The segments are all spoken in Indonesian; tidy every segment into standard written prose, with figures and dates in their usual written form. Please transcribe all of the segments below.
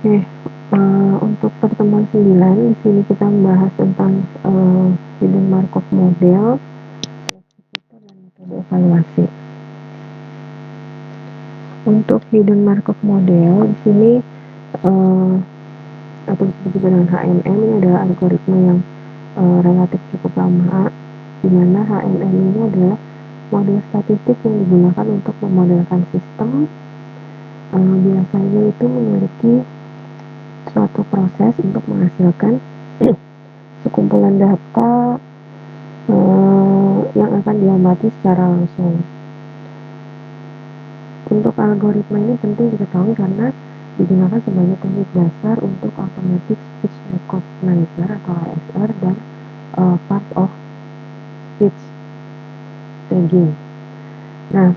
Oke, untuk pertemuan 9 di sini kita membahas tentang hidden Markov model, dan metode evaluasi. Untuk hidden Markov model di sini atau disebut dengan HMM, ini adalah algoritma yang relatif cukup lama, di mana HMM ini adalah model statistik yang digunakan untuk memodelkan sistem. Biasanya itu memiliki suatu proses untuk menghasilkan sekumpulan data yang akan diamati secara langsung. Untuk algoritma ini penting diketahui karena digunakan sebagai teknik dasar untuk automatic speech recognizer atau ASR dan part of speech tagging. Nah,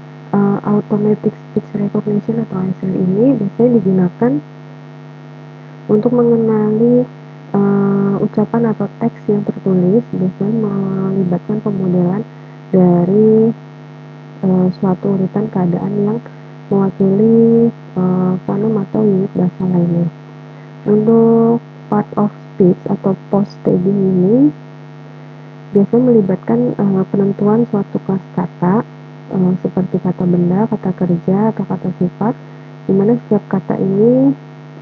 automatic speech recognition atau ASR ini biasanya digunakan untuk mengenali ucapan atau teks yang tertulis, biasanya melibatkan pemodelan dari suatu urutan keadaan yang mewakili fonem atau unit bahasa lainnya. Untuk part of speech atau post tagging ini biasanya melibatkan penentuan suatu kelas kata seperti kata benda, kata kerja, atau kata sifat, di mana setiap kata ini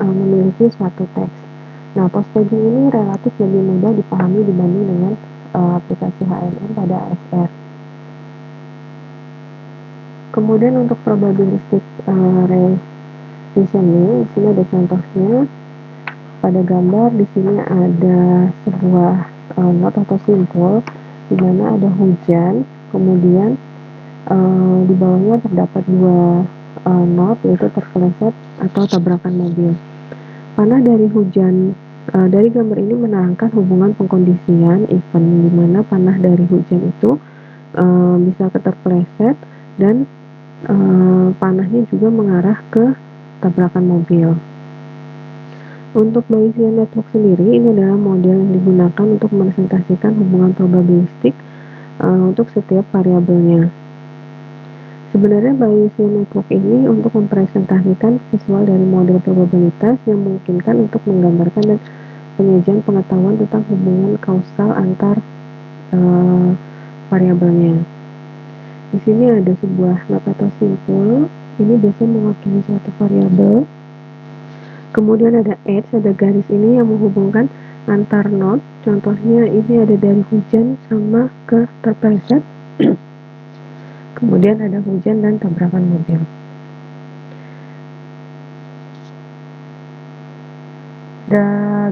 memiliki suatu teks. Nah, post tagging ini relatif lebih mudah dipahami dibanding dengan aplikasi HMM pada ASR. Kemudian untuk probabilistic reasoning, di sini ada contohnya. Pada gambar di sini ada sebuah not atau simpul di mana ada hujan, kemudian di bawahnya terdapat dua not, yaitu terpeleset atau tabrakan mobil. Panah dari hujan dari gambar ini menerangkan hubungan pengkondisian event di mana panah dari hujan itu bisa terpeleset dan panahnya juga mengarah ke tabrakan mobil. Untuk Bayesian Network sendiri, ini adalah model yang digunakan untuk merepresentasikan hubungan probabilistik untuk setiap variabelnya. Sebenarnya Bayesian Network ini untuk mempresentasikan visual dari model probabilitas yang memungkinkan untuk menggambarkan dan penyajian pengetahuan tentang hubungan kausal antar variabelnya. Di sini ada sebuah not atau simpul, ini biasanya mewakili suatu variabel. Kemudian ada edge, ada garis ini yang menghubungkan antar not. Contohnya ini ada dari hujan sama ke terpeleset. Kemudian ada hujan dan tabrakan mobil.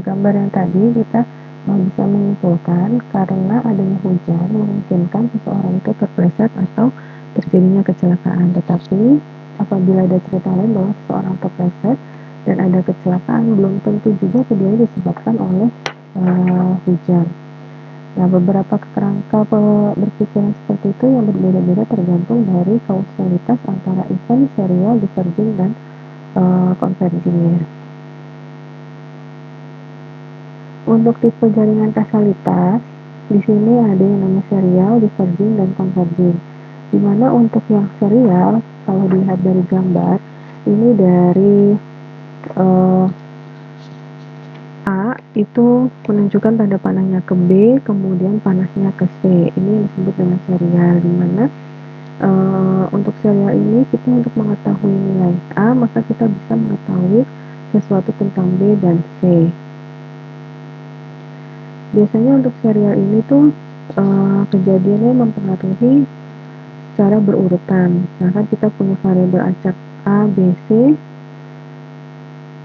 Gambar yang tadi kita bisa menyimpulkan karena adanya hujan memungkinkan seseorang itu terpeleset atau terjadinya kecelakaan. Tetapi apabila ada cerita lain bahwa seseorang terpeleset dan ada kecelakaan, belum tentu juga keduanya disebabkan oleh hujan. Nah, beberapa kerangka berpikiran seperti itu yang berbeda-beda tergantung dari kausalitas antara event, serial, diverging, dan convergingnya. Untuk tipe jaringan kausalitas, di sini ada yang namanya serial, diverging, dan converging. Dimana untuk yang serial, kalau dilihat dari gambar, ini dari A itu menunjukkan tanda panahnya ke B, kemudian panahnya ke C. Ini yang disebut dengan serial, dimana untuk serial ini kita untuk mengetahui nilai A, maka kita bisa mengetahui sesuatu tentang B dan C. Biasanya untuk serial ini tuh kejadiannya mempengaruhi secara berurutan. Misalkan kita punya variabel acak A, B, C,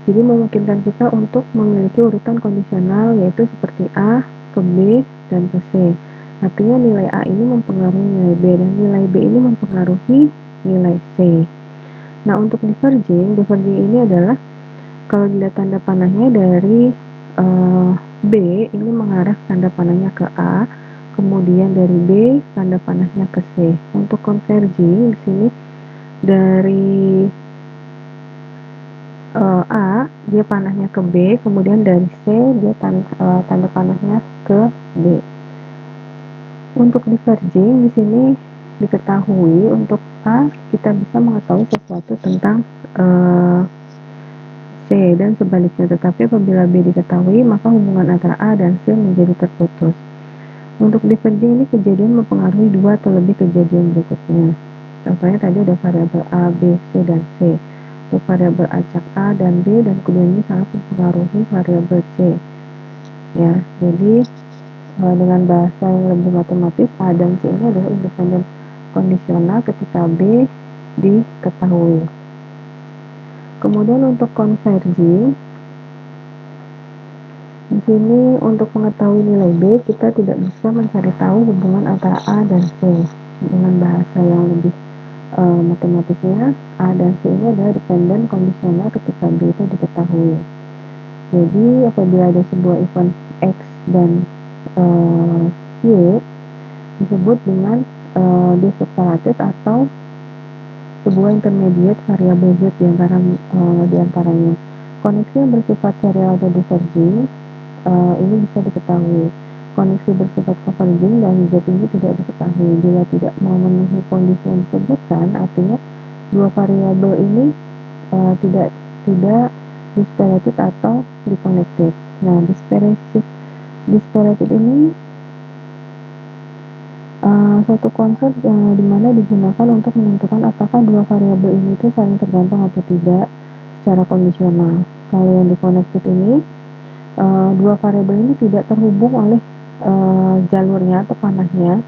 jadi memungkinkan kita untuk memiliki urutan kondisional yaitu seperti A ke B dan ke C. Artinya nilai A ini mempengaruhi nilai B dan nilai B ini mempengaruhi nilai C. Nah, untuk diverging ini adalah kalau dilihat tanda panahnya dari B ini mengarah tanda panahnya ke A, kemudian dari B tanda panahnya ke C. Untuk converging di sini dari A dia panahnya ke B, kemudian dari C dia tanda panahnya ke B. Untuk diverging di sini diketahui untuk A kita bisa mengetahui sesuatu tentang C C dan sebaliknya. Tetapi apabila B diketahui, maka hubungan antara A dan C menjadi terputus. Untuk diverging ini kejadian mempengaruhi dua atau lebih kejadian berikutnya. Contohnya tadi ada variabel A, B, C, dan C. Untuk variabel acak A dan B dan keduanya sangat mempengaruhi variabel C. Ya, jadi dengan bahasa yang lebih matematis, A dan C ini adalah independen kondisional ketika B diketahui. Kemudian untuk konvergi, di sini untuk mengetahui nilai B, kita tidak bisa mencari tahu hubungan antara A dan C. Dengan bahasa yang lebih matematisnya, A dan C ini adalah dependent kondisional ketika B itu diketahui. Jadi apabila ada sebuah event X dan Y disebut dengan diseparated atau sebuah intermediate variabel Z diantaranya. Koneksi yang bersifat serial atau diverging ini bisa diketahui. Koneksi bersifat converging dan Z ini tidak diketahui. Bila tidak memenuhi kondisi yang disebutkan, artinya dua variabel ini tidak disparated atau disconnected. Nah, disparated ini suatu konsep di mana digunakan untuk menentukan apakah dua variabel ini itu saling tergantung atau tidak secara kondisional. Kalau yang disconnected ini dua variabel ini tidak terhubung oleh jalurnya atau panahnya.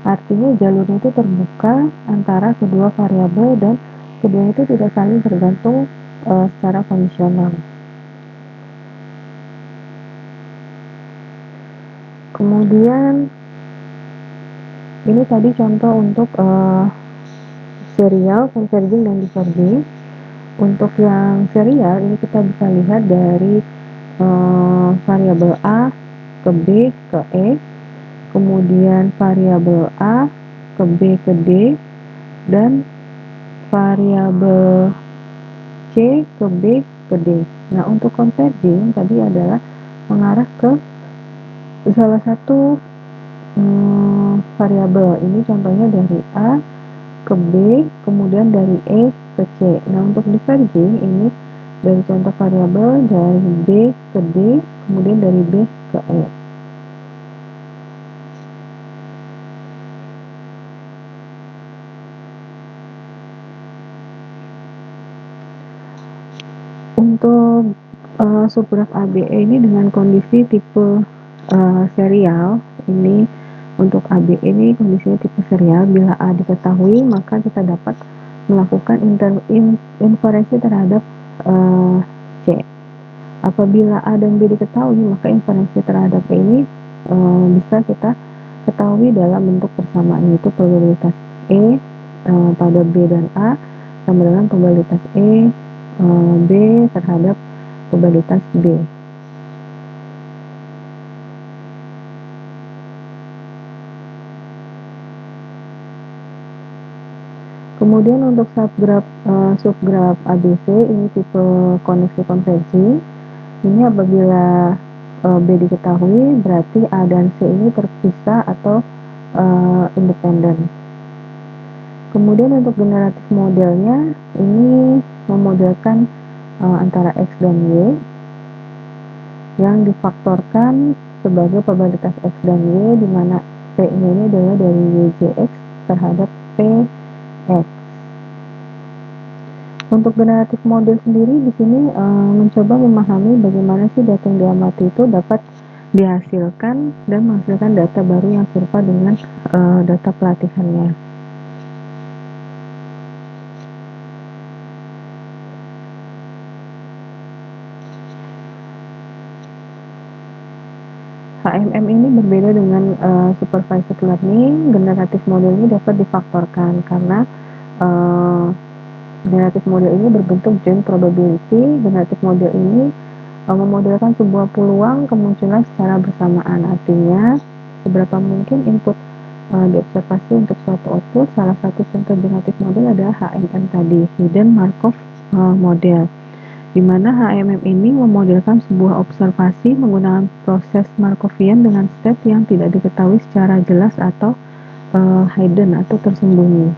Artinya jalurnya itu terbuka antara kedua variabel dan keduanya itu tidak saling tergantung secara kondisional. Kemudian ini tadi contoh untuk serial, converging, dan diverging. Untuk yang serial ini kita bisa lihat dari variabel A ke B ke E, kemudian variabel A ke B ke D, dan variabel C ke B ke D. Nah, untuk converging tadi adalah mengarah ke salah satu variabel. Ini contohnya dari A ke B, kemudian dari E ke C. Nah, untuk diverging ini dari contoh variabel dari B ke D, kemudian dari B ke E. Untuk subgraf ABE ini dengan kondisi tipe serial, ini untuk ABE ini kondisinya tipe serial. Bila A diketahui, maka kita dapat melakukan inferensi terhadap C. Apabila A dan B diketahui, maka inferensi terhadap E ini bisa kita ketahui dalam bentuk persamaan, yaitu probabilitas E pada B dan A sama dengan probabilitas B terhadap probabilitas B. Kemudian untuk subgraf ABC ini tipe koneksi konversi. Ini apabila B diketahui, berarti A dan C ini terpisah atau independen. Kemudian untuk generatif modelnya, ini memodelkan antara X dan Y yang difaktorkan sebagai probabilitas X dan Y, di mana P-nya ini adalah dari YJX terhadap P X. Untuk generatif model sendiri di sini mencoba memahami bagaimana sih data yang diamati itu dapat dihasilkan dan menghasilkan data baru yang serupa dengan data pelatihannya. HMM ini berbeda dengan supervised learning. Generatif model ini dapat difaktorkan karena generatif model ini berbentuk joint probability. Generatif model ini memodelkan sebuah peluang kemunculan secara bersamaan. Artinya, seberapa mungkin input diobservasi untuk suatu output. Salah satu contoh generatif model adalah HMM tadi, Hidden Markov Model, di mana HMM ini memodelkan sebuah observasi menggunakan proses Markovian dengan state yang tidak diketahui secara jelas atau hidden atau tersembunyi.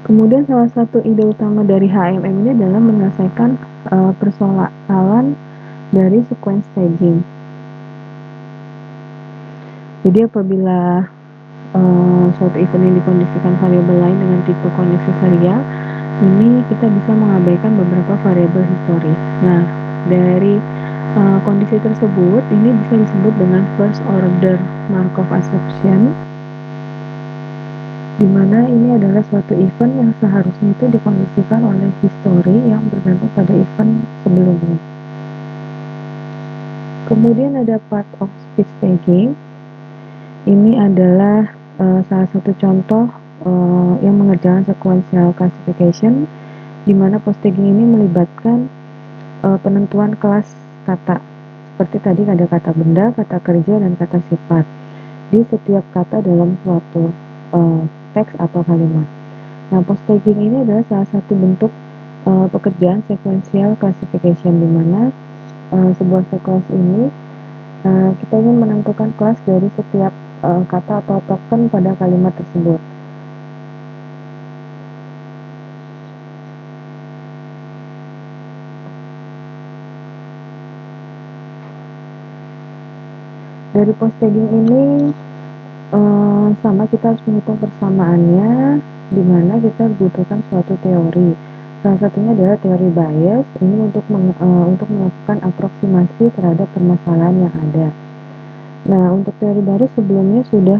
Kemudian salah satu ide utama dari HMM ini adalah menyelesaikan persoalan dari sequence staging. Jadi apabila suatu event yang dikondisikan variabel lain dengan tipe kondisi serial, ini kita bisa mengabaikan beberapa variabel historis. Nah, dari kondisi tersebut ini bisa disebut dengan first order Markov assumption, di mana ini adalah suatu event yang seharusnya itu dikondisikan oleh history yang bergantung pada event sebelumnya. Kemudian ada part of speech tagging. Ini adalah salah satu contoh yang mengerjakan sequential classification, di mana post tagging ini melibatkan penentuan kelas kata. Seperti tadi ada kata benda, kata kerja, dan kata sifat di setiap kata dalam suatu teks atau kalimat. Nah, post tagging ini adalah salah satu bentuk pekerjaan sequential classification, di mana sebuah sequence ini kita ingin menentukan kelas dari setiap kata atau token pada kalimat tersebut. Dari post tagging ini sama kita harus menghitung persamaannya, di mana kita butuhkan suatu teori. Salah satunya adalah teori bias, ini untuk melakukan aproksimasi terhadap permasalahan yang ada. Nah, untuk teori baris sebelumnya sudah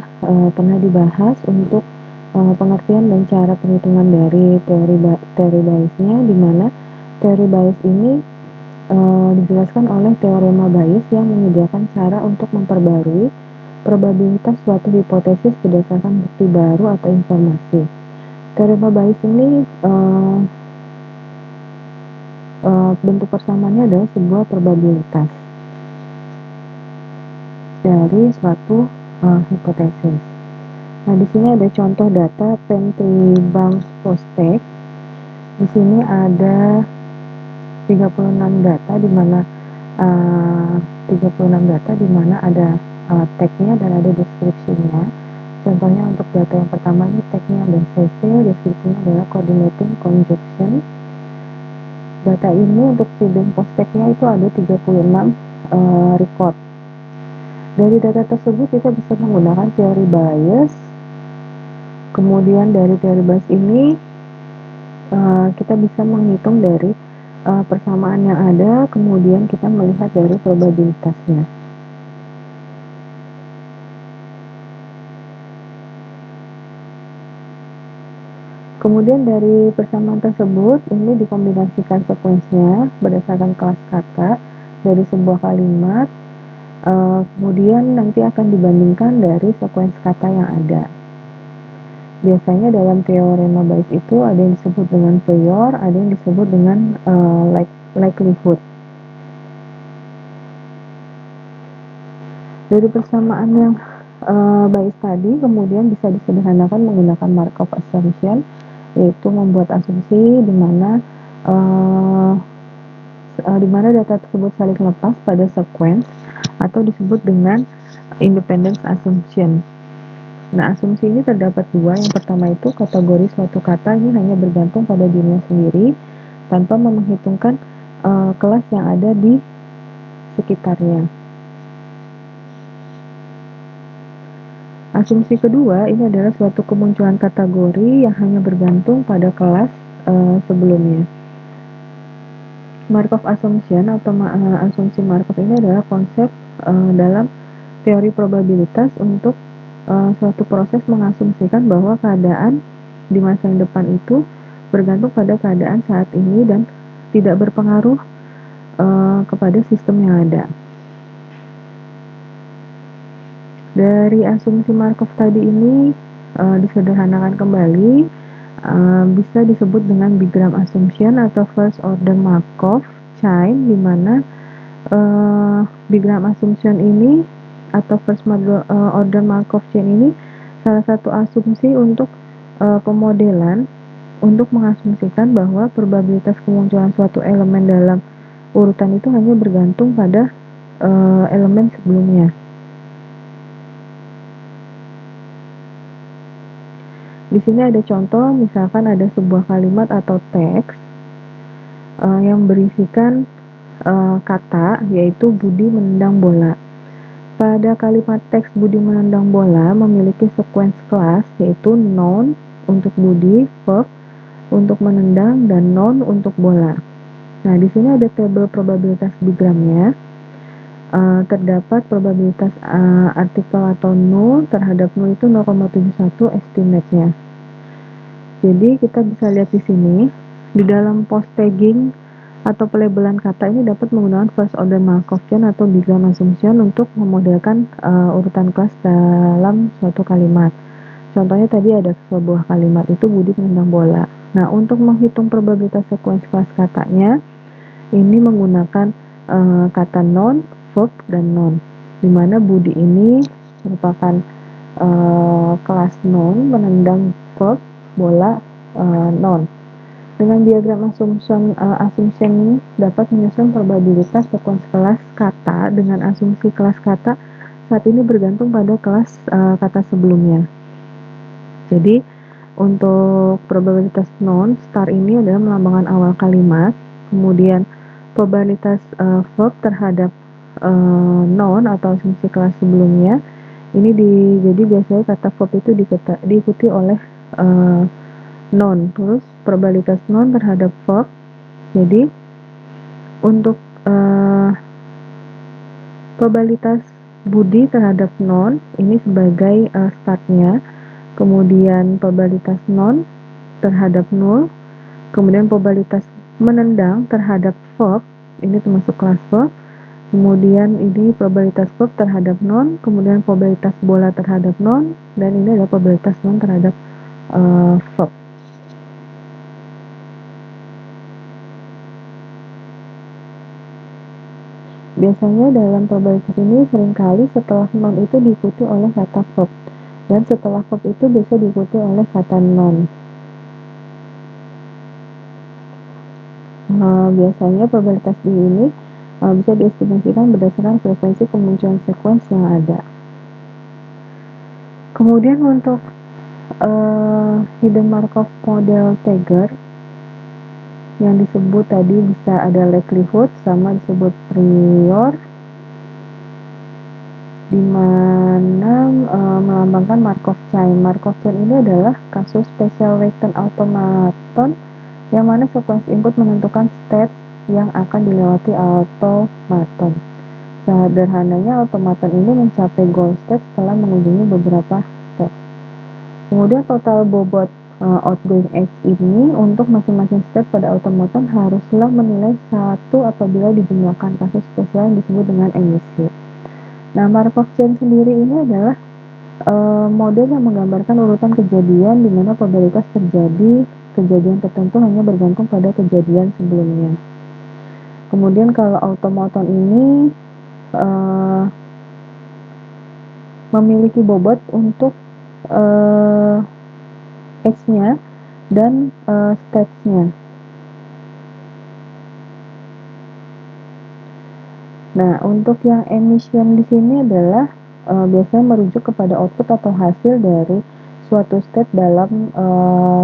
pernah dibahas untuk pengertian dan cara perhitungan dari teori biasnya, di mana teori bias ini dijelaskan oleh teorema Bayes yang menyediakan cara untuk memperbarui probabilitas suatu hipotesis berdasarkan bukti baru atau informasi. Teorema Bayes ini bentuk persamaannya adalah sebuah probabilitas dari suatu hipotesis. Nah, di sini ada contoh data Pantry Bank Prospect. Di sini ada 36 data di mana 36 data di mana ada tag-nya dan ada deskripsinya. Contohnya untuk data yang pertama ini tag-nya ada CC, deskripsinya adalah coordinating conjunction. Data ini untuk si bank prospect-nya itu ada 36 record. Dari data tersebut kita bisa menggunakan teori bias. Kemudian dari teori bias ini kita bisa menghitung dari persamaan yang ada, kemudian kita melihat dari probabilitasnya. Kemudian dari persamaan tersebut, ini dikombinasikan sekuensnya berdasarkan kelas kata dari sebuah kalimat, kemudian nanti akan dibandingkan dari sekuens kata yang ada. Biasanya dalam teorema Bayes itu ada yang disebut dengan prior, ada yang disebut dengan likelihood. Dari persamaan yang Bayes tadi, kemudian bisa disederhanakan menggunakan Markov assumption, yaitu membuat asumsi di mana data tersebut saling lepas pada sequence atau disebut dengan independence assumption. Nah, asumsi ini terdapat dua. Yang pertama itu kategori suatu kata ini hanya bergantung pada dirinya sendiri tanpa memperhitungkan kelas yang ada di sekitarnya. Asumsi kedua ini adalah suatu kemunculan kategori yang hanya bergantung pada kelas sebelumnya. Markov assumption atau asumsi Markov ini adalah konsep dalam teori probabilitas untuk suatu proses mengasumsikan bahwa keadaan di masa yang depan itu bergantung pada keadaan saat ini dan tidak berpengaruh kepada sistem yang ada. Dari asumsi Markov tadi ini disederhanakan kembali, bisa disebut dengan bigram assumption atau first order Markov chain, di mana bigram assumption ini atau first order Markov chain ini salah satu asumsi untuk pemodelan untuk mengasumsikan bahwa probabilitas kemunculan suatu elemen dalam urutan itu hanya bergantung pada elemen sebelumnya. Di sini ada contoh, misalkan ada sebuah kalimat atau teks yang berisikan kata, yaitu Budi menendang bola. Pada kalimat teks Budi menendang bola memiliki sequence kelas, yaitu noun untuk Budi, verb untuk menendang, dan noun untuk bola. Nah, di sini ada tabel probabilitas bigramnya. Terdapat probabilitas artikel atau null terhadap null itu 0,71 estimate-nya. Jadi kita bisa lihat di sini, di dalam post tagging atau pelabelan kata ini dapat menggunakan first order Markovian atau bigram assumption untuk memodelkan urutan kelas dalam suatu kalimat. Contohnya tadi ada sebuah kalimat itu Budi menendang bola. Nah, untuk menghitung probabilitas sequence kelas katanya, ini menggunakan kata noun, verb, dan noun, di mana Budi ini merupakan kelas noun, menendang verb, bola noun. Dengan diagram assumption ini dapat menyusun probabilitas sequence kelas kata dengan asumsi kelas kata saat ini bergantung pada kelas kata sebelumnya. Jadi untuk probabilitas noun, star ini adalah melambangkan awal kalimat, kemudian probabilitas verb terhadap noun atau asumsi kelas sebelumnya. Ini jadi biasanya kata verb itu diikuti oleh noun, terus probabilitas noun terhadap verb. Jadi untuk probabilitas Budi terhadap noun ini sebagai startnya, kemudian probabilitas noun terhadap null, kemudian probabilitas menendang terhadap verb, ini termasuk kelas verb, kemudian ini probabilitas verb terhadap noun, kemudian probabilitas bola terhadap noun, dan ini adalah probabilitas noun terhadap verb. Biasanya dalam probabilitas ini seringkali setelah noun itu diikuti oleh kata verb, dan setelah verb itu biasa diikuti oleh kata noun. Biasanya probabilitas ini bisa diestimasikan berdasarkan frekuensi kemunculan sequence yang ada. Kemudian untuk hidden Markov model Tagger yang disebut tadi bisa ada likelihood sama disebut prior, di mana melambangkan Markov chain. Markov chain ini adalah kasus special weighted automaton yang mana sequence input menentukan state yang akan dilewati automaton. Sederhananya, automaton ini mencapai goal state setelah mengunjungi beberapa step. Kemudian total bobot outgoing edge ini untuk masing-masing step pada automaton haruslah menilai 1 apabila dijumlahkan kasus spesial yang disebut dengan emisi. Nah, Markov chain sendiri ini adalah model yang menggambarkan urutan kejadian di mana probabilitas terjadi kejadian tertentu hanya bergantung pada kejadian sebelumnya. Kemudian kalau automaton ini memiliki bobot untuk edge-nya dan stage-nya. Nah, untuk yang emission di sini adalah biasanya merujuk kepada output atau hasil dari suatu state dalam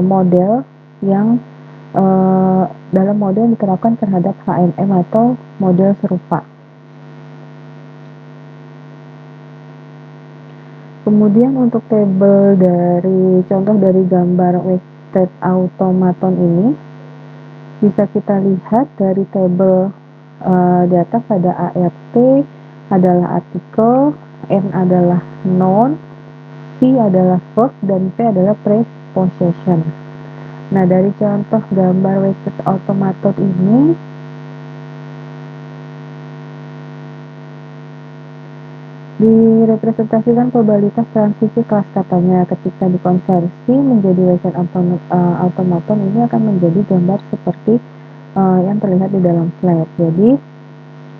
model yang diterapkan terhadap HMM atau model serupa. Kemudian untuk tabel dari contoh dari gambar weighted automaton ini bisa kita lihat dari tabel di atas ada ART adalah artikel, N adalah noun, P adalah verb, dan P adalah preposition. Nah, dari contoh gambar weighted automaton ini direpresentasikan probabilitas transisi kelas katanya ketika dikonversi menjadi weighted automaton ini akan menjadi gambar seperti yang terlihat di dalam slide. Jadi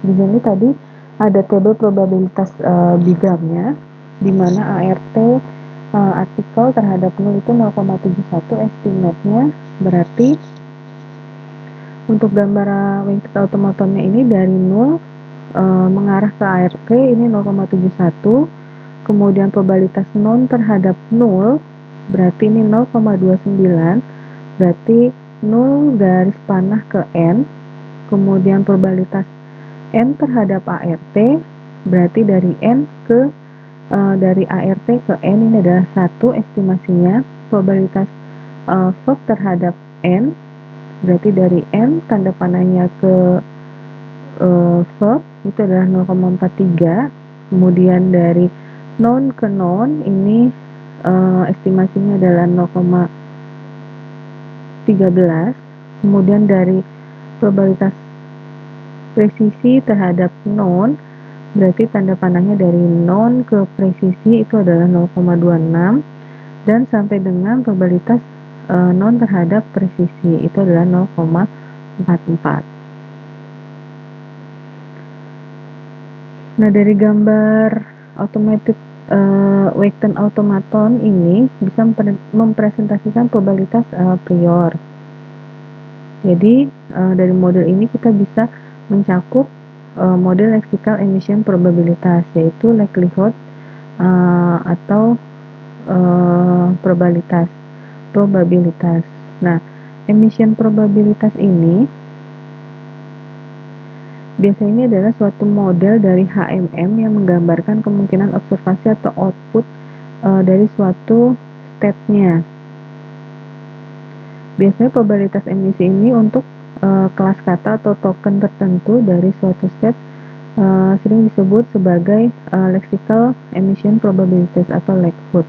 di sini tadi ada tabel probabilitas bigramnya, di mana ART artikel terhadap null itu 0,71 estimate-nya, berarti untuk gambar weighted automatonnya ini dari null mengarah ke ART ini 0,71, kemudian probabilitas noun terhadap null berarti ini 0,29, berarti 0 garis panah ke N, kemudian probabilitas N terhadap ART, berarti dari N ke dari ART ke N ini adalah 1 estimasinya, probabilitas verb terhadap N, berarti dari N tanda panahnya ke verb itu adalah 0,43, kemudian dari non ke non ini estimasinya adalah 0,13, kemudian dari probabilitas presisi terhadap non, berarti tanda panahnya dari non ke presisi itu adalah 0,26, dan sampai dengan probabilitas non terhadap presisi itu adalah 0,44. Nah, dari gambar automatic Wheaton automaton ini bisa mempresentasikan probabilitas prior. Jadi dari model ini kita bisa mencakup model lexical emission probabilitas, yaitu likelihood atau probabilitas. Nah, emission probabilitas ini biasanya ini adalah suatu model dari HMM yang menggambarkan kemungkinan observasi atau output dari suatu state-nya. Biasanya probabilitas emisi ini untuk kelas kata atau token tertentu dari suatu state sering disebut sebagai lexical emission probabilities atau likelihood.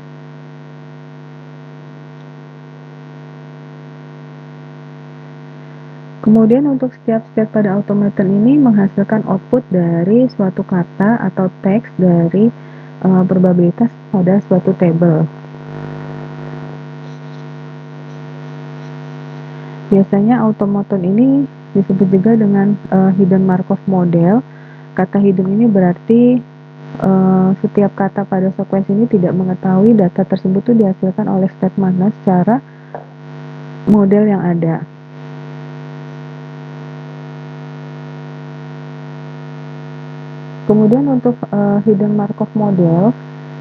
Kemudian untuk setiap state pada automaton ini menghasilkan output dari suatu kata atau teks dari probabilitas pada suatu table. Biasanya automaton ini disebut juga dengan hidden Markov model. Kata hidden ini berarti setiap kata pada sequence ini tidak mengetahui data tersebut dihasilkan oleh state mana secara model yang ada. Kemudian untuk hidden Markov model,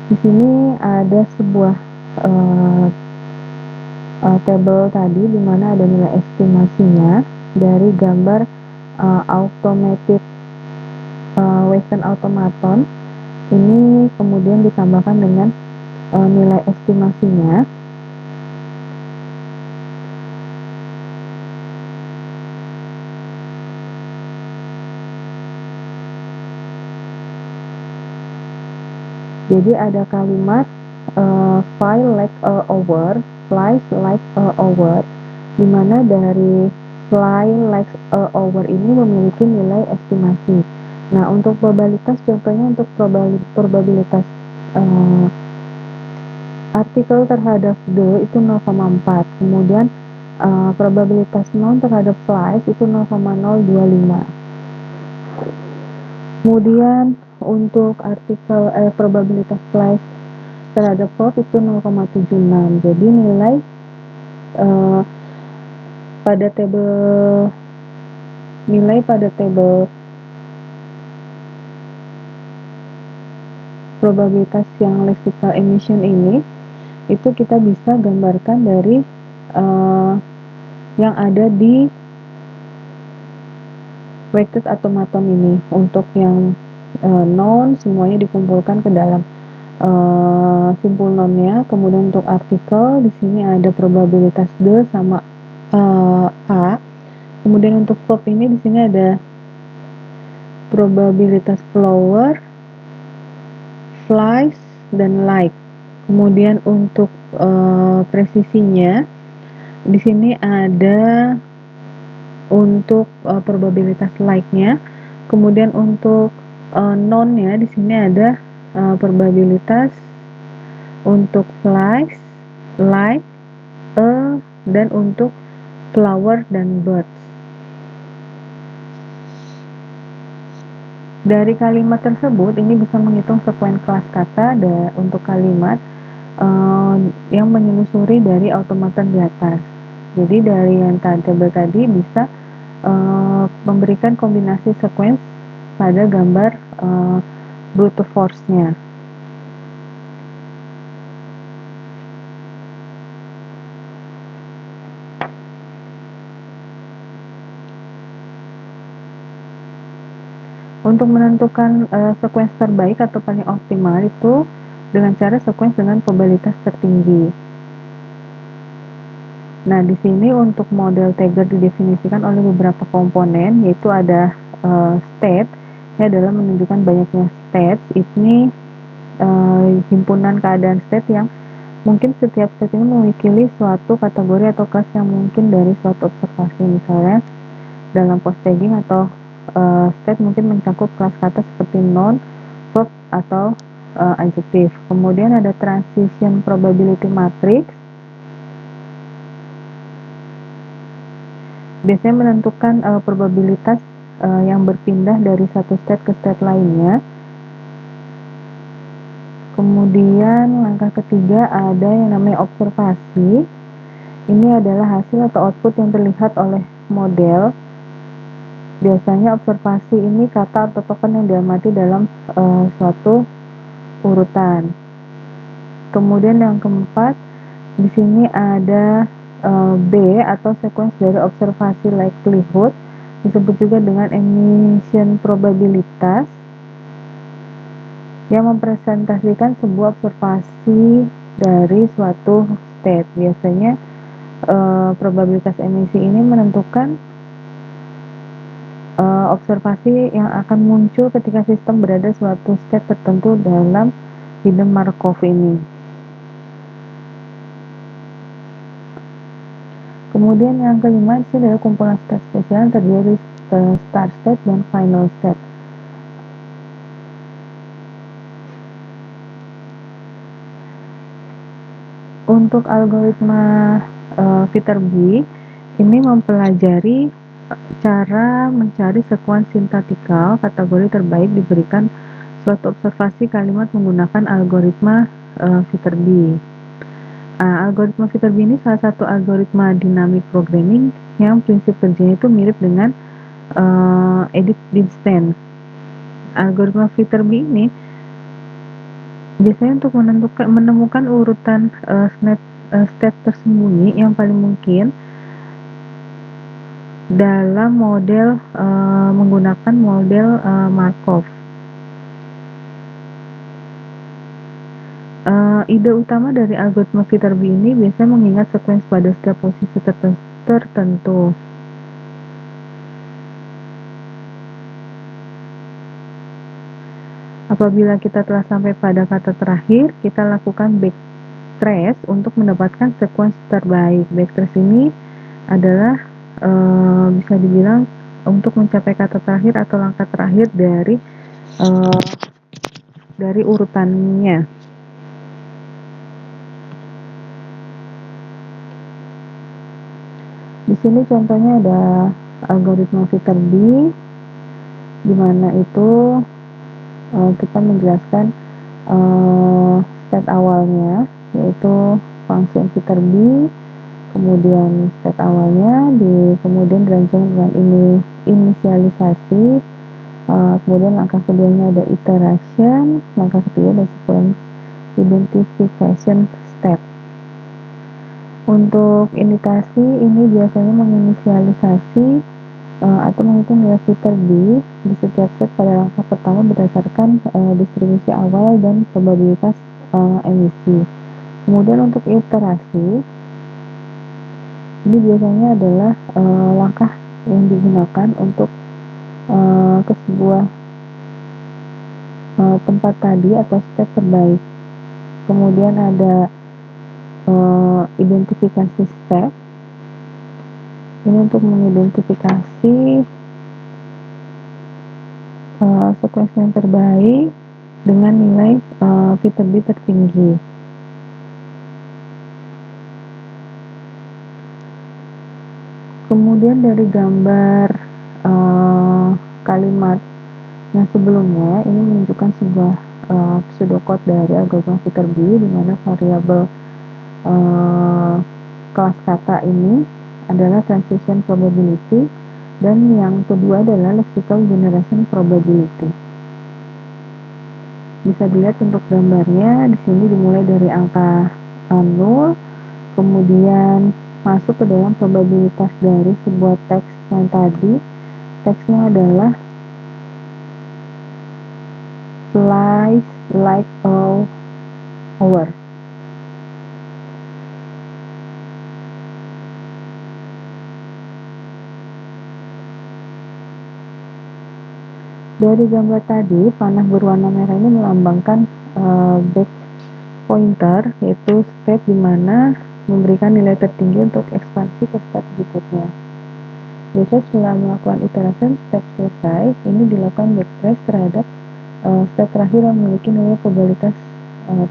di sini ada sebuah table tadi di mana ada nilai estimasinya dari gambar automated Wheaton automaton. Ini kemudian ditambahkan dengan nilai estimasinya. Jadi ada kalimat fly like over, di mana dari fly like over ini memiliki nilai estimasi. Nah, untuk probabilitas, contohnya untuk probabilitas artikel terhadap the itu 0,4, kemudian probabilitas non terhadap flies itu 0,025. Kemudian untuk artikel probabilitas flies terhadap verb itu 0,76. Jadi nilai pada table probabilitas yang lexical emission ini itu kita bisa gambarkan dari yang ada di Wheaton automaton ini. Untuk yang non semuanya dikumpulkan ke dalam simpul nonnya. Kemudian untuk artikel di sini ada probabilitas the sama a. Kemudian untuk verb ini di sini ada probabilitas flower, flies, dan like. Kemudian untuk presisinya di sini ada untuk probabilitas like-nya. Kemudian untuk non-nya di sini ada probabilitas untuk flies, like, dan untuk flower dan birds. Dari kalimat tersebut ini bisa menghitung sekuen kelas kata untuk kalimat yang menyusuri dari automaton di atas. Jadi dari yang table tadi bisa memberikan kombinasi sequence pada gambar brute force-nya. Untuk menentukan sequence terbaik atau paling optimal itu dengan cara sequence dengan probabilitas tertinggi. Nah, di sini untuk model Tagger didefinisikan oleh beberapa komponen, yaitu ada state, ya adalah menunjukkan banyaknya state. Ini himpunan keadaan state yang mungkin setiap state ini mewakili suatu kategori atau kelas yang mungkin dari suatu observasi. Misalnya dalam post tagging atau state mungkin mencakup kelas kata seperti noun, verb, atau adjective. Kemudian ada transition probability matrix, biasanya menentukan probabilitas yang berpindah dari satu state ke state lainnya. Kemudian langkah ketiga ada yang namanya observasi. Ini adalah hasil atau output yang terlihat oleh model. Biasanya observasi ini kata atau token yang diamati dalam suatu urutan. Kemudian yang keempat, di sini ada B atau sequence dari observasi likelihood, disebut juga dengan emission probabilitas, yang mempresentasikan sebuah observasi dari suatu state. Biasanya probabilitas emisi ini menentukan observasi yang akan muncul ketika sistem berada suatu state tertentu dalam bidang Markov ini. Kemudian yang kelima itu adalah kumpulan state spesial yang terdiri dari start state dan final state. Untuk algoritma Viterbi ini mempelajari cara mencari sekuens sintaktikal kategori terbaik diberikan suatu observasi kalimat menggunakan algoritma Viterbi. Algoritma Viterbi ini salah satu algoritma dynamic programming yang prinsip kerjanya itu mirip dengan Edith Dinstein. Algoritma Viterbi ini biasanya untuk menemukan urutan state tersembunyi yang paling mungkin dalam model menggunakan model Markov. Ide utama dari algoritma Viterbi ini biasanya mengingat sekuens pada setiap posisi tertentu. Apabila kita telah sampai pada kata terakhir, kita lakukan backtrace untuk mendapatkan sekuens terbaik. Backtrace ini adalah bisa dibilang untuk mencapai kata terakhir atau langkah terakhir dari urutannya. Di sini contohnya ada algoritma Viterbi, di mana itu kita menjelaskan state awalnya, yaitu function Viterbi, kemudian state awalnya kemudian dirancang dengan inisialisasi, kemudian langkah keduanya ada iteration, langkah ketiga ada sequence identification step. Untuk indikasi ini biasanya menginisialisasi atau menghitung nilai Viterbi di setiap set pada langkah pertama berdasarkan distribusi awal dan probabilitas emisi. Kemudian untuk iterasi ini biasanya adalah langkah yang digunakan untuk ke sebuah tempat tadi atau step terbaik. Kemudian ada identifikasi step. Ini untuk mengidentifikasi sekuens yang terbaik dengan nilai Viterbi tertinggi. Kemudian dari gambar kalimat yang sebelumnya ini menunjukkan sebuah pseudocode dari algoritma Viterbi, di mana variabel kelas kata ini adalah transition probability dan yang kedua adalah lexical generation probability. Bisa dilihat untuk gambarnya di sini dimulai dari angka 0, kemudian masuk ke dalam probabilitas dari sebuah teks yang tadi. Teksnya adalah flies like all over. Dari gambar tadi, panah berwarna merah ini melambangkan back pointer, yaitu step di mana memberikan nilai tertinggi untuk ekspansi ke step berikutnya. Biasanya setelah melakukan iteration step selesai, ini dilakukan backtrace terhadap step terakhir yang memiliki nilai probabilitas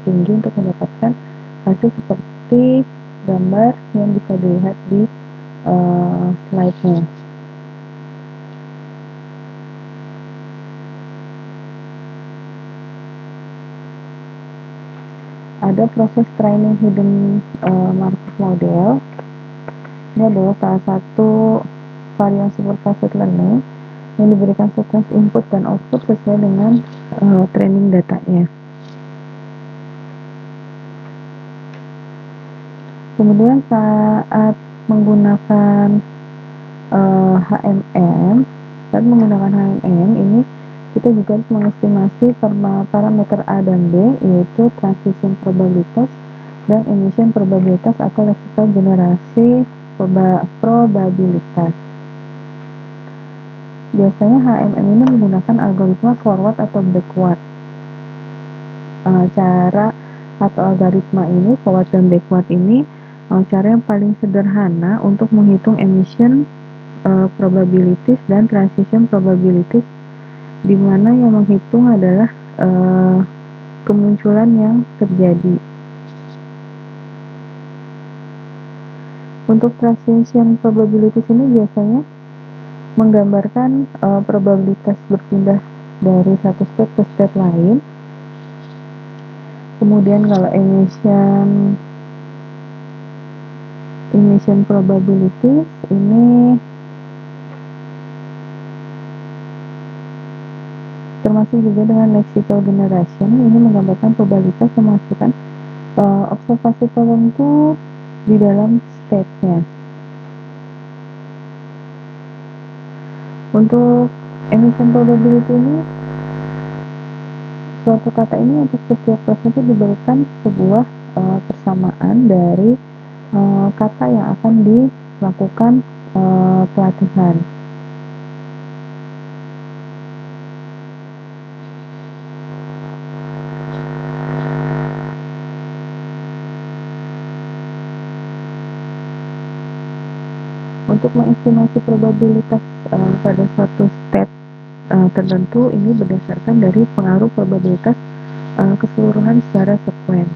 tinggi untuk mendapatkan hasil seperti gambar yang bisa dilihat di slide-nya. Ada proses training hidden Markov model. Ini adalah salah satu varian supervised learning yang diberikan sequence input dan output sesuai dengan training datanya. Kemudian saat menggunakan HMM, ini kita juga harus mengestimasi parameter A dan B, yaitu transition probabilitas dan emission probabilitas atau lexical generasi probabilitas. Biasanya HMM ini menggunakan algoritma forward atau backward. Cara atau algoritma ini, forward dan backward ini, cara yang paling sederhana untuk menghitung emission probabilities dan transition probabilities, di mana yang menghitung adalah kemunculan yang terjadi. Untuk transition probabilities ini biasanya menggambarkan probabilitas berpindah dari satu step ke step lain. Kemudian kalau emission probabilities ini termasuk juga dengan lexical generation, ini menggambarkan probabilitas memasukkan observasi tertentu di dalam step-nya. Untuk emission probability ini, suatu kata ini untuk setiap proses itu diberikan sebuah persamaan dari kata yang akan dilakukan pelatihan. Untuk mengestimasi probabilitas pada suatu step tertentu, ini berdasarkan dari pengaruh probabilitas keseluruhan secara sekuen.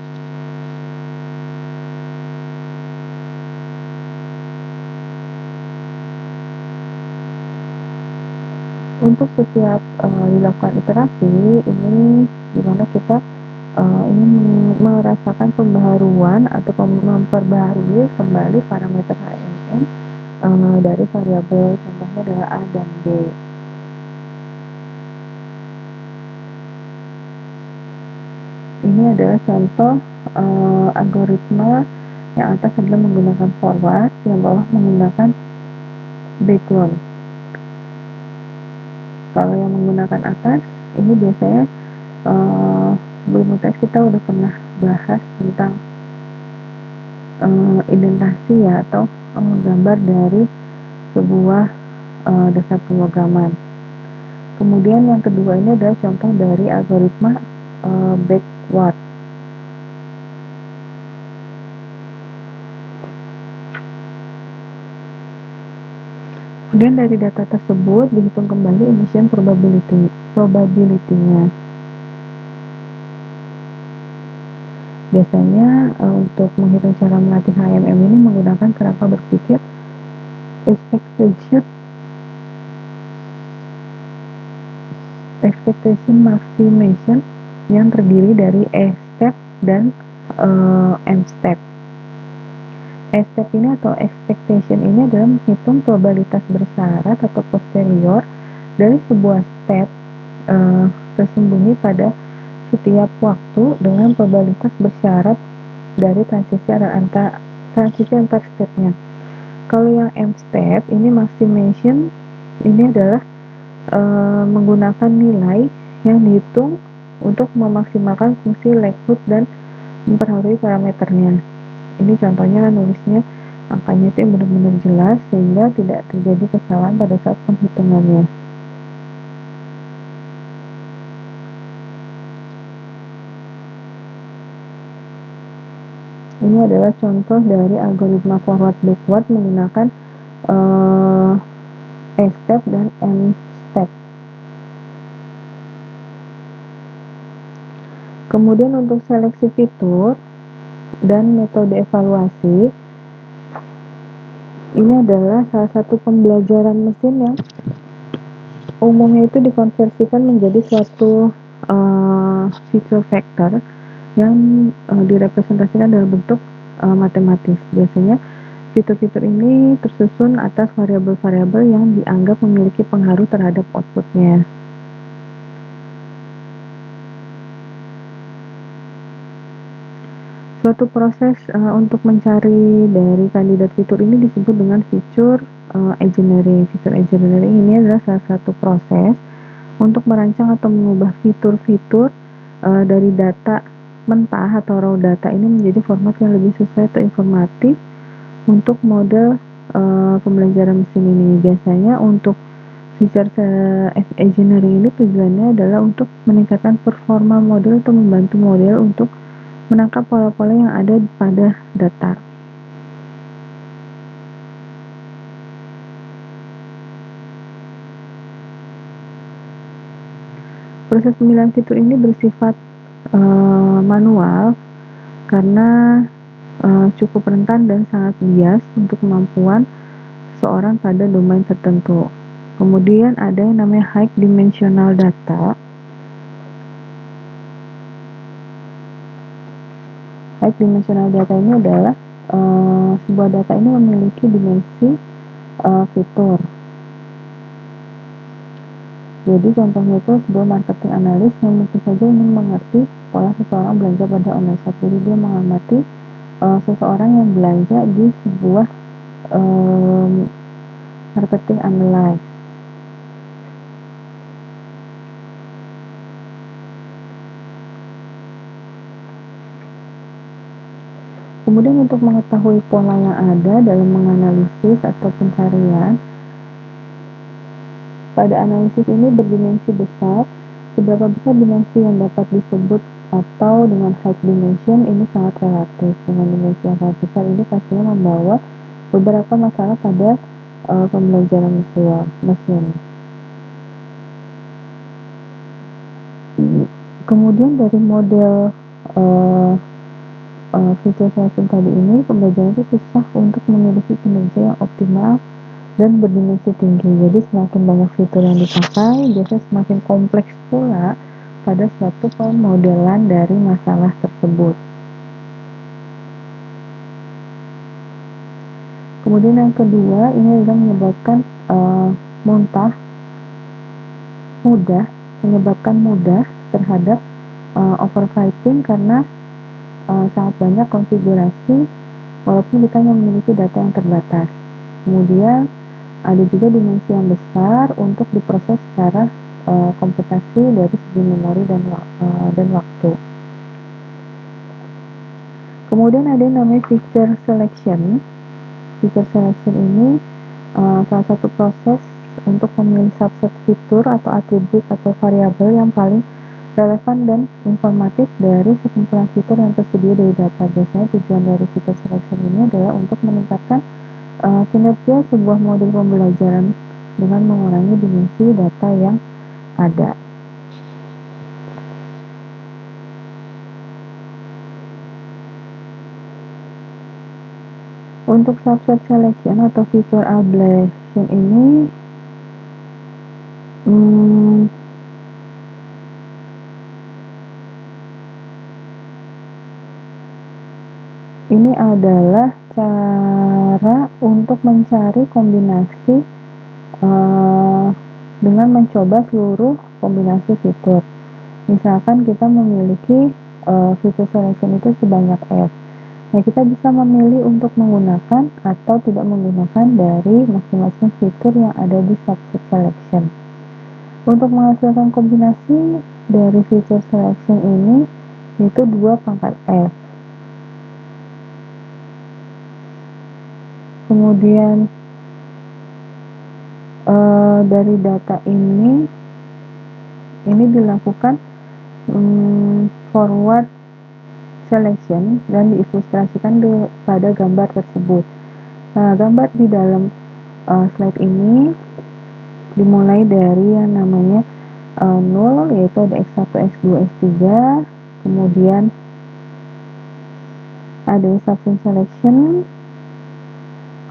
Untuk setiap dilakukan iterasi, ini dimana kita ingin merasakan pembaharuan atau memperbaharui kembali parameter HMM dari variabel, contohnya adalah A dan B. Ini adalah contoh algoritma yang atas adalah menggunakan forward, yang bawah menggunakan backward. Kalau yang menggunakan atas, ini biasanya sebelum UTS kita udah pernah bahas tentang indentasi ya, atau gambar dari sebuah dasar pemrograman. Kemudian yang kedua ini adalah contoh dari algoritma backward. Kemudian dari data tersebut dihitung kembali emission probability-nya. Biasanya untuk menghitung cara melatih HMM ini menggunakan kerangka berpikir expectation maximization yang terdiri dari E-step dan M-step. E-step ini atau expectation ini adalah menghitung probabilitas bersyarat atau posterior dari sebuah step tersembunyi pada setiap waktu dengan probabilitas bersyarat dari transisi antar stepnya. Kalau yang M-step ini maximization, ini adalah menggunakan nilai yang dihitung untuk memaksimalkan fungsi likelihood dan memperbarui parameternya. Ini contohnya nulisnya angkanya itu yang benar-benar jelas sehingga tidak terjadi kesalahan pada saat penghitungannya. Ini adalah contoh dari algoritma forward backward menggunakan A step dan N step. Kemudian untuk seleksi fitur dan metode evaluasi, ini adalah salah satu pembelajaran mesin yang umumnya itu dikonversikan menjadi suatu feature vector yang direpresentasikan dalam bentuk matematis. Biasanya fitur-fitur ini tersusun atas variabel-variabel yang dianggap memiliki pengaruh terhadap outputnya. Suatu proses untuk mencari dari kandidat fitur ini disebut dengan feature engineering. Feature engineering ini adalah salah satu proses untuk merancang atau mengubah fitur-fitur dari data mentah atau raw data ini menjadi format yang lebih sesuai atau informatif untuk model pembelajaran mesin ini. Biasanya untuk feature engineering ini tujuannya adalah untuk meningkatkan performa model atau membantu model untuk menangkap pola-pola yang ada pada data. Proses pemilihan fitur ini bersifat manual karena cukup rentan dan sangat bias untuk kemampuan seorang pada domain tertentu. Kemudian ada yang namanya high dimensional data. High dimensional data ini adalah sebuah data ini memiliki dimensi fitur. Jadi contohnya itu sebuah marketing analis yang mungkin saja ingin mengerti pola seseorang belanja pada online shop. Jadi dia mengamati seseorang yang belanja di sebuah marketing analysis. Kemudian untuk mengetahui pola yang ada dalam menganalisis atau pencarian, pada analisis ini berdimensi besar. Seberapa besar dimensi yang dapat disebut atau dengan high dimension ini sangat relatif. Dengan dimensi yang sangat besar ini pastinya membawa beberapa masalah pada pembelajaran mesin. Kemudian dari model feature selection tadi ini, pembelajaran itu susah untuk memiliki kinerja yang optimal dan berdimensi tinggi. Jadi semakin banyak fitur yang dipakai, biasanya semakin kompleks pula pada suatu pemodelan dari masalah tersebut. Kemudian yang kedua, ini adalah menyebabkan mudah terhadap overfitting karena sangat banyak konfigurasi walaupun kita hanya memiliki data yang terbatas. Kemudian ada juga dimensi yang besar untuk diproses secara komputasi dari segi memori dan waktu. Kemudian ada yang namanya feature selection. Feature selection ini salah satu proses untuk memilih subset fitur atau atribut atau variabel yang paling relevan dan informatif dari sekumpulan fitur yang tersedia dari data. Biasanya tujuan dari feature selection ini adalah untuk meningkatkan kinerja sebuah model pembelajaran dengan mengurangi dimensi data yang ada. Untuk subset selection atau feature ablation ini adalah cara untuk mencari kombinasi dengan mencoba seluruh kombinasi fitur. Misalkan kita memiliki feature selection itu sebanyak F. Nah, kita bisa memilih untuk menggunakan atau tidak menggunakan dari masing-masing fitur yang ada di subset selection. Untuk menghasilkan kombinasi dari feature selection ini yaitu 2 pangkat F. Kemudian dari data ini dilakukan forward selection dan diilustrasikan pada gambar tersebut. Nah, gambar di dalam slide ini dimulai dari yang namanya null, yaitu ada X1, X2, X3, kemudian ada substring selection,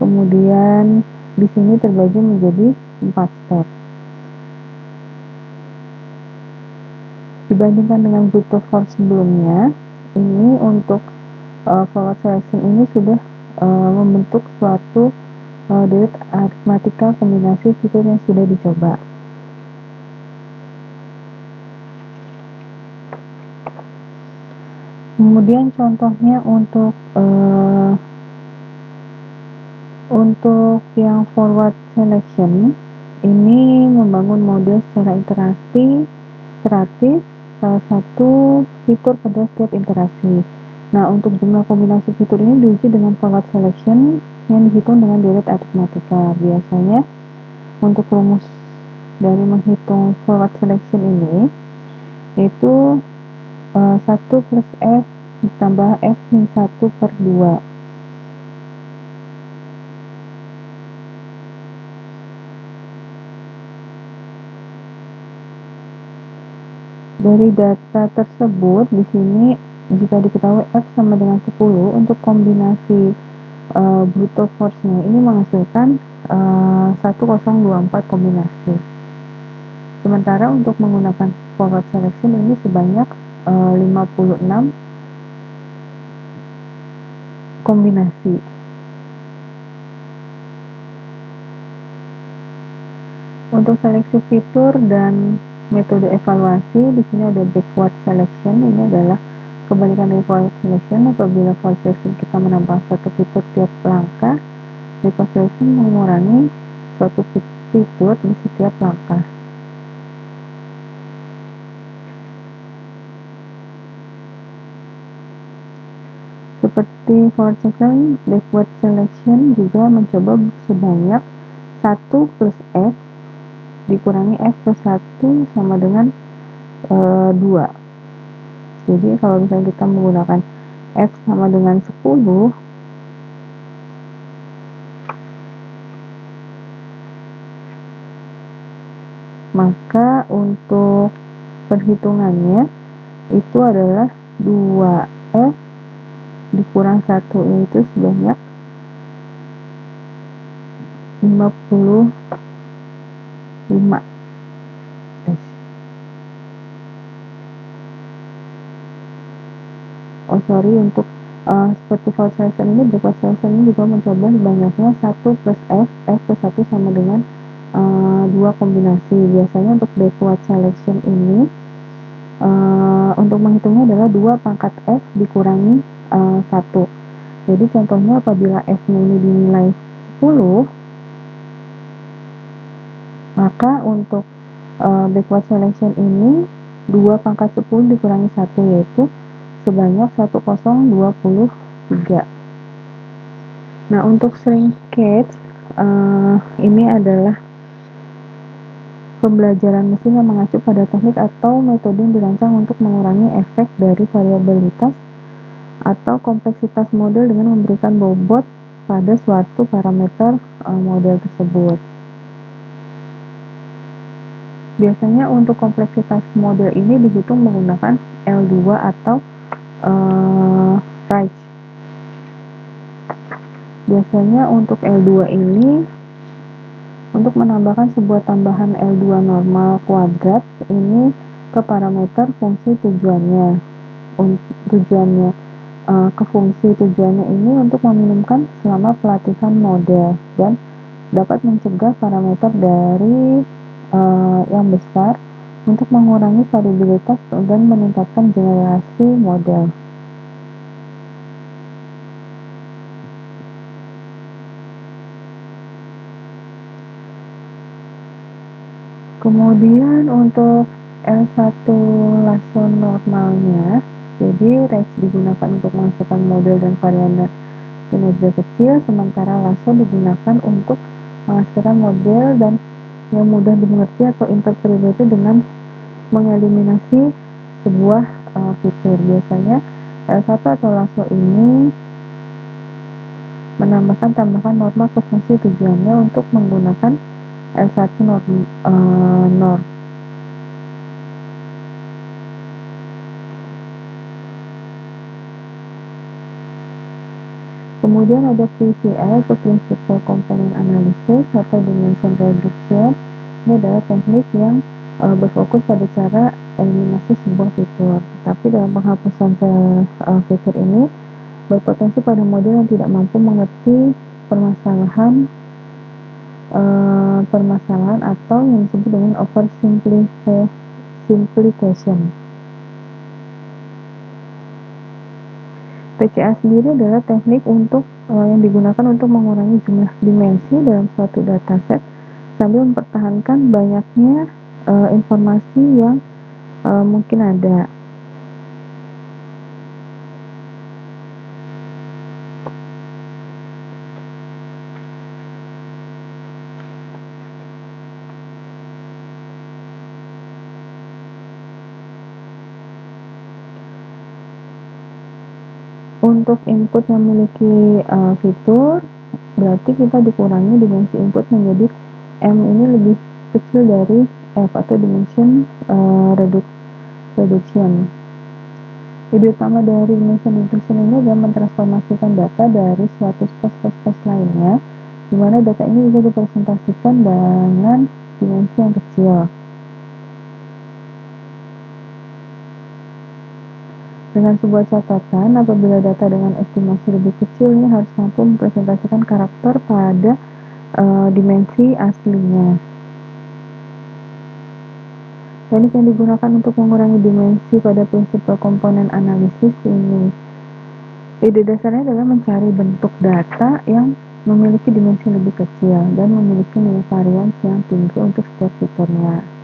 kemudian di sini terbagi menjadi 4 step. Dibandingkan dengan brute force sebelumnya, ini untuk forward selection ini sudah membentuk suatu deret aritmatika kombinasi fitur yang sudah dicoba. Kemudian contohnya untuk yang forward selection ini membangun model secara iteratif salah satu fitur pada setiap iterasi. Nah, untuk jumlah kombinasi fitur ini diuji dengan forward selection yang dihitung dengan deret aritmatika. Biasanya untuk rumus dari menghitung forward selection ini yaitu 1 plus F ditambah F min 1 per 2. Dari data tersebut, di sini jika diketahui F sama dengan 10 untuk kombinasi brute force-nya ini menghasilkan 1024 kombinasi. Sementara untuk menggunakan forward selection ini sebanyak 56 kombinasi. Untuk seleksi fitur dan metode evaluasi, di sini ada backward selection. Ini adalah kebalikan dari forward selection. Apabila forward selection kita menambah satu fitur tiap langkah, backward selection mengurangi suatu fitur di setiap langkah. Seperti forward selection, backward selection juga mencoba sebanyak 1 plus F dikurangi F plus 1 sama dengan 2. Jadi kalau misalnya kita menggunakan F sama dengan 10, maka untuk perhitungannya itu adalah 2F dikurang 1, yaitu sebanyak 55. Untuk seperti forward selection ini, backward selection ini juga mencoba banyaknya 1 plus F plus 1 sama dengan 2 kombinasi. Biasanya untuk backward selection ini untuk menghitungnya adalah 2 pangkat F dikurangi 1. Jadi contohnya apabila F-nya ini dinilai 10, maka untuk backward selection ini 2 pangkat 10 dikurangi 1, yaitu sebanyak 1023. Nah, untuk shrinkage ini adalah pembelajaran mesin yang mengacu pada teknik atau metode yang dirancang untuk mengurangi efek dari variabilitas atau kompleksitas model dengan memberikan bobot pada suatu parameter model tersebut. Biasanya untuk kompleksitas model ini dihitung menggunakan L2 atau Reich. Biasanya untuk L2 ini untuk menambahkan sebuah tambahan L2 normal kuadrat ini ke parameter fungsi tujuannya. Ke fungsi tujuannya ini untuk meminimkan selama pelatihan model dan dapat mencegah parameter dari yang besar untuk mengurangi variabilitas dan meningkatkan generasi model. Kemudian untuk L1 lasso normalnya, jadi range digunakan untuk memasukkan model dan variabel kinerja kecil, sementara lasso digunakan untuk menghasilkan model dan yang mudah dimengerti atau interpretasi dengan mengeliminasi sebuah fitur. Biasanya L1 atau lasso ini menambahkan tambahan norma ke fungsi tujuannya untuk menggunakan L1 norm. Kemudian ada PCA atau Principal Component Analysis atau Dimension Reduction. Ini adalah teknik yang berfokus pada cara eliminasi sebuah fitur. Tapi dalam penghapusan fitur ini berpotensi pada model yang tidak mampu mengerti permasalahan atau yang disebut dengan oversimplification. PCA sendiri adalah teknik yang digunakan untuk mengurangi jumlah dimensi dalam suatu dataset sambil mempertahankan banyaknya informasi yang mungkin ada. Untuk input yang memiliki fitur, berarti kita dikurangi dimensi input menjadi M ini lebih kecil dari F atau dimension reduction. Ide utama dari dimension reduction ini adalah mentransformasikan data dari suatu space lainnya, di mana data ini bisa dipresentasikan dengan dimensi yang kecil. Dengan sebuah catatan, apabila data dengan estimasi lebih kecil ini harus mampu mempresentasikan karakter pada dimensi aslinya. Teknik yang digunakan untuk mengurangi dimensi pada prinsipal komponen analisis ini. Ide dasarnya adalah mencari bentuk data yang memiliki dimensi lebih kecil dan memiliki nilai varians yang tinggi untuk setiap fiturnya.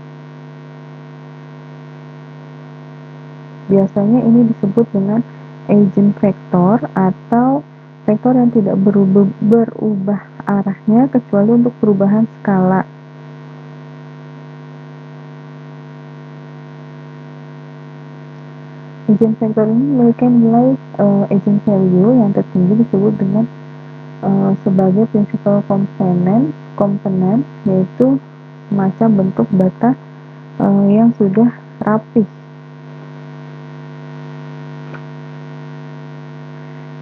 Biasanya ini disebut dengan agent vector atau vektor yang tidak berubah arahnya kecuali untuk perubahan skala. Agent vector ini memiliki nilai agent value yang tertinggi disebut dengan sebagai principal component, yaitu semacam bentuk data yang sudah rapih.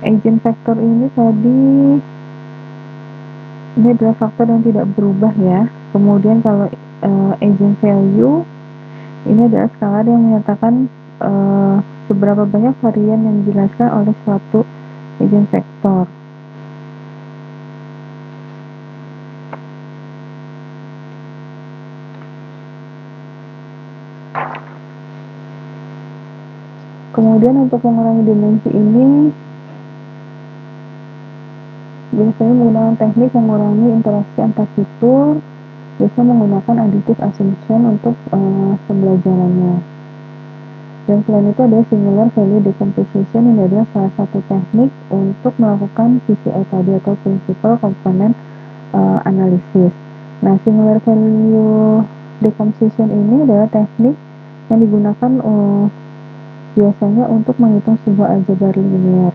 Agent vector ini adalah faktor yang tidak berubah ya. Kemudian kalau agent value ini adalah skala yang menyatakan seberapa banyak varian yang dijelaskan oleh suatu agent vector. Kemudian untuk mengurangi dimensi ini biasanya menggunakan teknik mengurangi interaksi antar fitur, biasanya menggunakan additive assumption untuk pembelajarannya. Dan selain itu ada singular value decomposition, ini adalah salah satu teknik untuk melakukan PCA tadi atau principal component analysis. Nah, singular value decomposition ini adalah teknik yang digunakan biasanya untuk menghitung sebuah aljabar linear.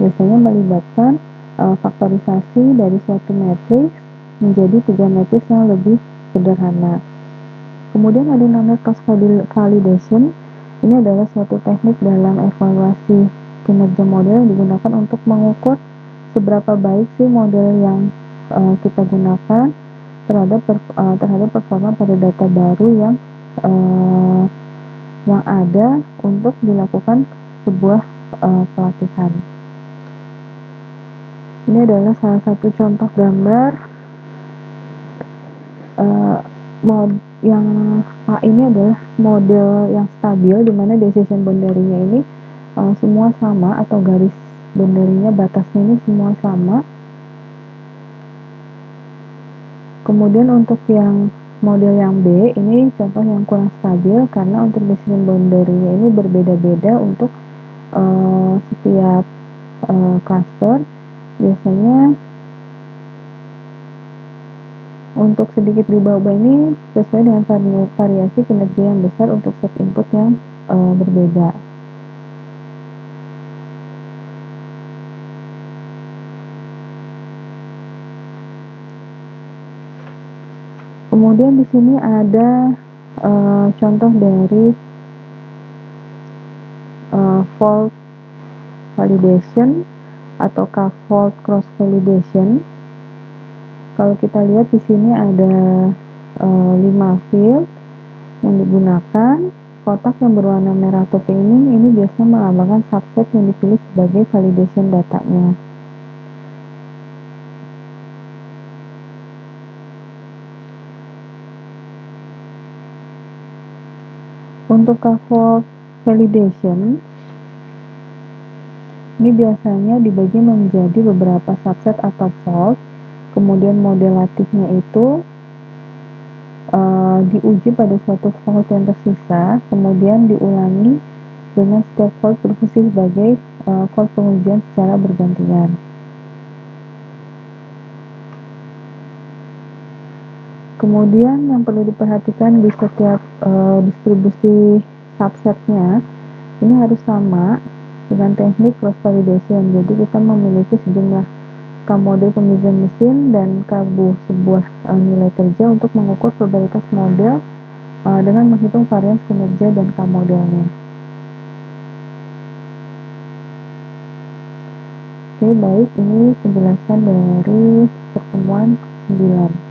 Biasanya melibatkan faktorisasi dari suatu matriks menjadi 3 matriks yang lebih sederhana. Kemudian ada namanya cost validation. Ini adalah suatu teknik dalam evaluasi kinerja model yang digunakan untuk mengukur seberapa baik sih model yang kita gunakan terhadap performa pada data baru yang ada untuk dilakukan sebuah pelatihan. Ini adalah salah satu contoh gambar yang ini adalah model yang stabil, di mana decision boundary-nya ini semua sama, atau garis boundary-nya, batasnya ini semua sama. Kemudian untuk yang Model yang B ini contoh yang kurang stabil karena untuk decision boundary-nya ini berbeda-beda untuk setiap cluster. Biasanya untuk sedikit diubah-ubah ini sesuai dengan variasi kinerja yang besar untuk set input yang berbeda. Kemudian di sini ada contoh dari fault validation ataukah fault cross validation. Kalau kita lihat di sini ada 5 field yang digunakan. Kotak yang berwarna merah atau kuning ini biasanya melambangkan subset yang dipilih sebagai validation datanya. Untuk fault validation ini biasanya dibagi menjadi beberapa subset atau fault. Kemudian modelatifnya itu diuji pada suatu fault yang tersisa, kemudian diulangi dengan setiap fault berfungsi sebagai fault pengujian secara bergantian. Kemudian yang perlu diperhatikan di setiap distribusi subsetnya ini harus sama dengan teknik cross validation. Jadi kita memiliki sejumlah K-model pengujian mesin dan sebuah nilai kerja untuk mengukur probabilitas model dengan menghitung varians kinerja dan K-modelnya. Oke, baik, ini penjelasan dari pertemuan 9.